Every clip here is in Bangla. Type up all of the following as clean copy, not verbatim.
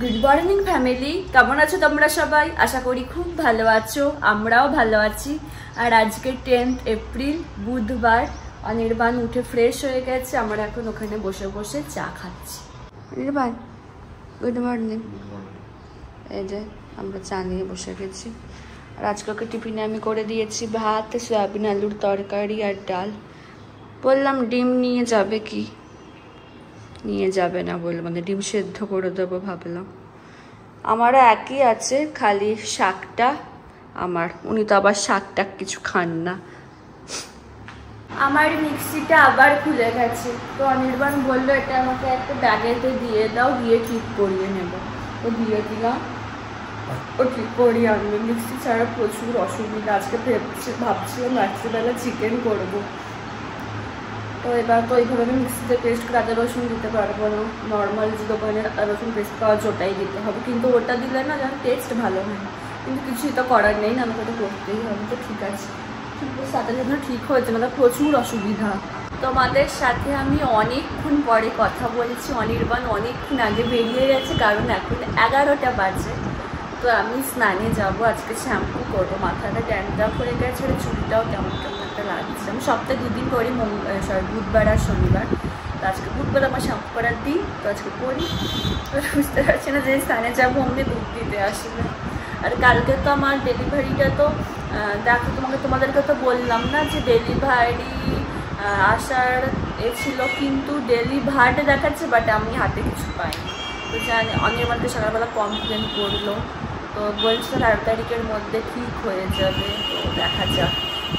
গুড মর্নিং ফ্যামিলি, কেমন আছো তোমরা সবাই? আশা করি খুব ভালো আছো, আমরাও ভালো আছি। আর আজকে 10th এপ্রিল বুধবার। অনির্বাণ উঠে ফ্রেশ হয়ে গেছে, আমরা এখন ওখানে বসে বসে চা খাচ্ছি। Anirban good morning. এই যে আমরা চা নিয়ে বসে গেছি। আর আজকে ওকে টিফিনে আমি করে দিয়েছি ভাত, সয়াবিন আলুর তরকারি আর ডাল। বললাম ডিম নিয়ে যাবে কি, নিয়ে যাবে না বললো, মানে ডিম সেদ্ধ করে দেবো ভাবলাম। আমারও একই আছে, খালি শাকটা আমার, উনি তো আবার শাকটা কিছু খান না। আমার মিক্সিটা আবার খুলে গেছে, তো অনির্বাণ বললো এটা আমাকে একটা ব্যাগেতে দিয়ে দাও, গিয়ে ঠিক করিয়ে নেব। তো দিয়ে দিলাম, ও ঠিক করিয়ে আনবে। মিক্সি ছাড়া প্রচুর অসুবিধা। আজকে ভাবছিলাম রাত্রিবেলা চিকেন করবো, তো এবার তো এইভাবে আমি মিক্সিতে পেস্ট করে আদা রসুন দিতে পারবো না। নর্মাল যে দোকানের আদা রসুন পেস্ট পাওয়া যায় ওটাই দিতে হবে, কিন্তু ওটা দিলে না যেন টেস্ট ভালো হয়। কিন্তু কিছুই তো করার নেই না, আমাকে তো করতেই হবে। তো ঠিক আছে, কিন্তু সাথে সাথে ঠিক হয়েছে না, প্রচুর অসুবিধা। তোমাদের সাথে আমি অনেকক্ষণ পরে কথা বলছি। অনির্বাণ অনেকক্ষণ আগে বেরিয়ে গেছে, কারণ এখন 11টা বাজে। তো আমি স্নানে যাবো, আজকে শ্যাম্পু করবো। মাথাটা ড্যান্ড্রাফ হয়ে গেছে, আর চুলটাও কেমন কেমন একটা লাগছে। আমি সপ্তাহে 2 দিন করি, বুধবার আর শনিবার। তো আজকে বুধবার আমার শ্যাম্পু করার দিন, তো আজকে করি। বুঝতে পারছি না যে স্নানে যাবো, অমনি দুধ দিতে আসবে। আর কালকে তো আমার ডেলিভারিটা, তো দেখো তোমাদেরকে তো বললাম না যে ডেলিভারি আসার ছিল, কিন্তু ডেলিভার্ড দেখাচ্ছে, বাট আমি হাতে কিছু পাইনি। তো জানি অনির্বাণকে সকালবেলা কমপ্লেন করলো, তো বলছিল 8 তারিখের মধ্যে ঠিক হয়ে যাবে। তো দেখা যাক,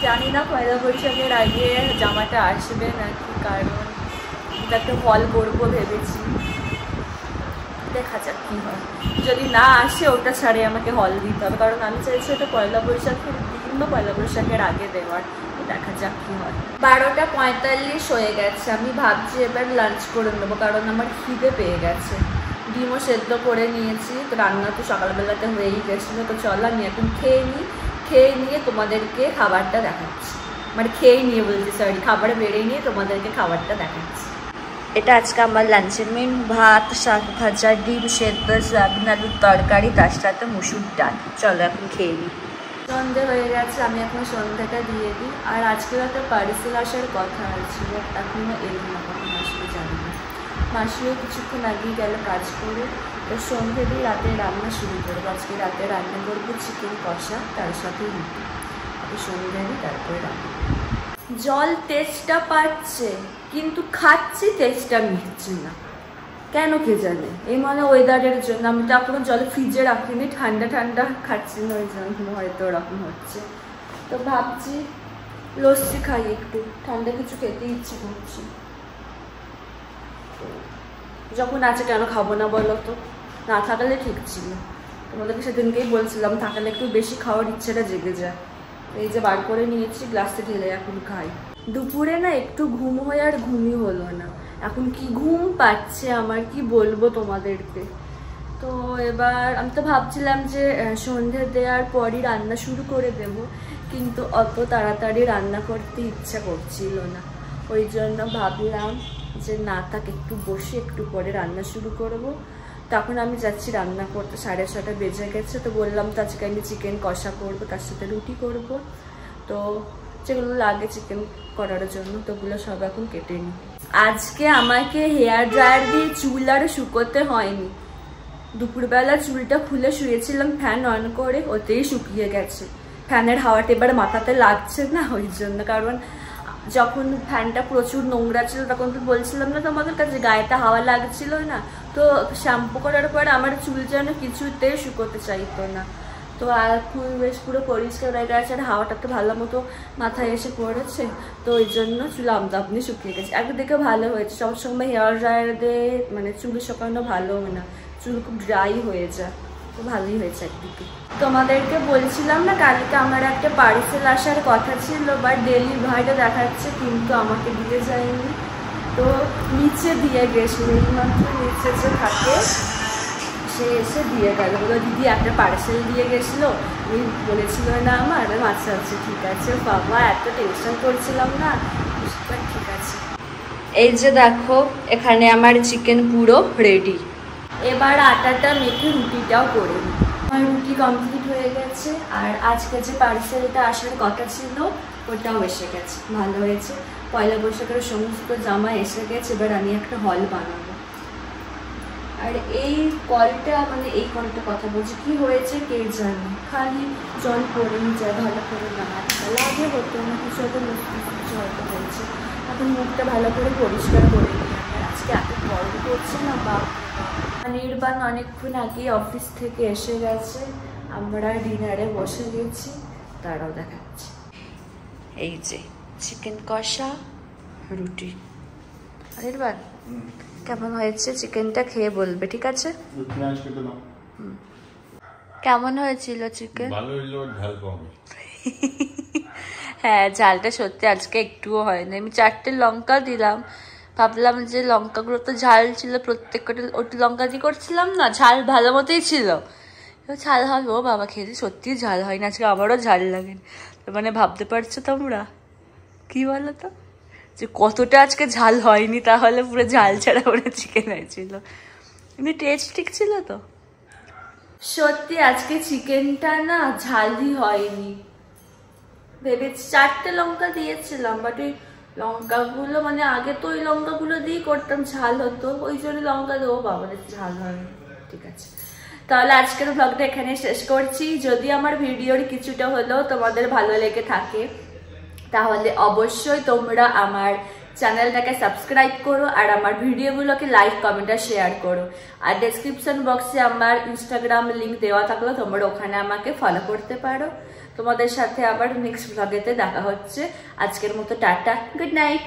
জানি না পয়লা বৈশাখের আগে জামাটা আসবে নাকি, কারণ একটা হল করবো ভেবেছি। দেখা যাক কী হয়। যদি না আসে ওটা ছাড়ে আমাকে হল দিতে হবে, কারণ আমি চাইছি ওটা পয়লা বৈশাখের দিন বা পয়লা বৈশাখের আগে দেওয়ার। দেখা যাক কী হয়। 12টা 45 হয়ে গেছে। আমি ভাবছি এবার লাঞ্চ করে নেবো, কারণ আমার খিদে পেয়ে গেছে। ডিমও সেদ্ধ করে নিয়েছি, তো রান্না তো সকালবেলাতে হয়েই গেছিলো। তো চলো আমি এখন খেয়ে নিই, খেয়ে নিয়ে তোমাদেরকে খাবারটা দেখাচ্ছি। মানে খেয়ে নিয়ে বলছি, সরি, খাবার বেড়ে নিয়ে তোমাদেরকে খাবারটা দেখাচ্ছি। এটা আজকে আমার লাঞ্চের মেনু: ভাত, শাক ভাজা, ডিম সেদ্ধ, সয়াবিন আলুর তরকারি, তার সাথে মুসুর ডাল। চলো এখন খেয়ে নিই। সন্ধে হয়ে গেছে, আমি এখন সন্ধ্যাটা দিয়ে দিই। আর আজকেও একটা পার্সেল আসার কথা ছিল, এখনও এলো না, কখন আসবে জানি না। মাসিও কিছুক্ষণ আগেই গেল কাজ করে। তো সন্ধ্যে দিয়ে রাতে রান্না শুরু করবো। আজকে রাতে রান্না করবো চিকেন কষা, তার সাথে রুটি। সন্ধ্যে দিই, তারপরে রান্না। জল তেজটা পাচ্ছে, কিন্তু খাচ্ছি তেজটা মিটছে না, কেন কে জানে। এই মানে ওয়েদারের জন্য। আমি তো এখনো জল ফ্রিজে রাখিনি, ঠান্ডা ঠান্ডা খাচ্ছি না, ওই জন্য হয়তো ওরকম হচ্ছে। তো ভাবছি লস্যি খাই, একটু ঠান্ডা কিছু খেতে ইচ্ছে করছে। যখন আছে কেন খাবো না বলো তো? না থাকলে ঠিক ছিল। তোমাদেরকে সেদিনকেই বলছিলাম, থাকলে একটু বেশি খাওয়ার ইচ্ছেটা জেগে যায়। এই যে বার করে নিয়েছি, গ্লাসে ঢেলে এখন খাই। দুপুরে না একটু ঘুম হয়ে আর ঘুমই হলো না। এখন কি ঘুম পাচ্ছে আমার, কি বলবো তোমাদেরকে। তো এবার আমি তো ভাবছিলাম যে সন্ধে দেওয়ার পরই রান্না শুরু করে দেব, কিন্তু অত তাড়াতাড়ি রান্না করতে ইচ্ছা করছিল না। ওই জন্য ভাবলাম যে না থাক, একটু বসে একটু পরে রান্না শুরু করব। তখন আমি যাচ্ছি রান্না করতে, 6:30 বেজে গেছে। তো বললাম তো আজকে আমি চিকেন কষা করবো, তার সাথে রুটি করব। তো যেগুলো লাগে চিকেন করার জন্য, তো ওগুলো সব এখন কেটে নিই। আজকে আমাকে হেয়ার ড্রায়ার দিয়ে চুল আর শুকোতে হয়নি। দুপুরবেলা চুলটা খুলে শুয়েছিলাম ফ্যান অন করে, ওতেই শুকিয়ে গেছে। ফ্যানের হাওয়াটা এবার মাথাতে লাগছে না, ওই জন্য। কারণ যখন ফ্যানটা প্রচুর নোংরা ছিল, তখন তো বলছিলাম না তোমাদের কাছে, গায়েটা হাওয়া লাগছিল না। তো শ্যাম্পু করার পরে আমার চুল যেন কিছুতেই শুকোতে চাইতো না। তো এখন বেশ পুরো পরিষ্কার হয়ে গেছে, আর হাওয়াটা তো ভালো মতো মাথায় এসে পড়েছে। তো ওই জন্য চুল আমদাপনি শুকিয়ে গেছে। একদিকে ভালো হয়েছে, সবসময় হেয়ার ড্রায়ার দিয়ে মানে চুল শুকানো ভালো না, চুল খুব ড্রাই হয়ে যায়। তো ভালোই হয়েছে একদিকে। তোমাদেরকে বলছিলাম না কালকে আমার একটা পার্সেল আসার কথা ছিল, বা ডেলিভারিটা দেখাচ্ছে, কিন্তু আমাকে দিয়ে যায়নি। তো নিচে দিয়ে গেছিল, এইমাত্র নিচে যে থাকে সে এসে দিয়ে গেল। বলো দিদি একটা পার্সেল দিয়ে গেছিলো, আমি বলেছিল না আমার। আচ্ছা আচ্ছা ঠিক আছে বাবা, এত টেনশন করছিলাম না। ঠিক আছে, এই যে দেখো এখানে আমার চিকেন পুরো রেডি। এবার আটাটা মেখে রুটিটাও করে নিই। আমার রুটি কমপ্লিট হয়ে গেছে, আর আজকে যে পার্সেলটা আসার কথা ছিল ওটাও এসে গেছে, ভালো হয়েছে। পয়লা বৈশাখের সমস্ত জামা এসে গেছে, এবার আমি একটা হল বানাবো। আর এই কলটা মানে এই কলটা কথা বলছি, কি হয়েছে কে জানে, খালি জল পড়েই যায় ভালো করে না। আগে হতো না, কিছু হয়তো কিছু হয়তো হয়েছে। এখন মুখটা ভালো করে পরিষ্কার করে নিই। আর আজকে এত গরম করছে না, বা নির্বাণ অনেকক্ষণ আগে অফিস থেকে এসে গেছে, আমরা ডিনারে বসে গেছি, তারাও দেখাচ্ছে। এই যে চিকেন কষা, রুটি। নির্বাণ কেমন হয়েছে চিকেনটা খেয়ে বলবে, ঠিক আছে? কেমন হয়েছিল চিকেন? ভালো হইলো, ঝাল কম। হ্যাঁ, ঝালটা সত্যি আজকে একটুও হয়নি। আমি 4টে লঙ্কা দিলাম, ভাবলাম যে লঙ্কাগুলো তো ঝাল ছিল, প্রত্যেকটা ওটি লঙ্কা দিয়ে করছিলাম না, ঝাল ভালো মতোই ছিল। ঝাল হবে, ও বাবা খেতে সত্যি ঝাল হয় না আজকে, আমারও ঝাল লাগে। মানে ভাবতে পারছো তোমরা, কি বলো তো, যে কতটা আজকে ঝাল হয়নি, তাহলে পুরো ঝাল ছাড়া পুরো চিকেন হয়েছিল। এমনি টেস্ট ঠিক ছিল তো। সত্যি আজকে চিকেনটা না ঝালই হয়নি। ভেবেছি 4টে লঙ্কা দিয়েছিলাম, বাট ওই লঙ্কাগুলো মানে আগে তো ওই লঙ্কাগুলো দিয়ে করতাম, ঝাল হতো, ওই জন্য লঙ্কা দেবো, বাবা ঝাল হয়নি। ঠিক আছে, তাহলে আজকের ব্লগটা এখানে শেষ করছি। যদি আমার ভিডিওর কিছুটা হলেও তোমাদের ভালো লেগে থাকে, তাহলে অবশ্যই তোমরা আমার চ্যানেলটাকে সাবস্ক্রাইব করো, আর আমার ভিডিওগুলোকে লাইক, কমেন্ট আর শেয়ার করো। আর ডেসক্রিপশন বক্সে আমার ইনস্টাগ্রাম লিঙ্ক দেওয়া থাকলো, তোমরা ওখানে আমাকে ফলো করতে পারো। তোমাদের সাথে আবার নেক্সট ব্লগেতে দেখা হচ্ছে। আজকের মতো টাটা, গুড নাইট।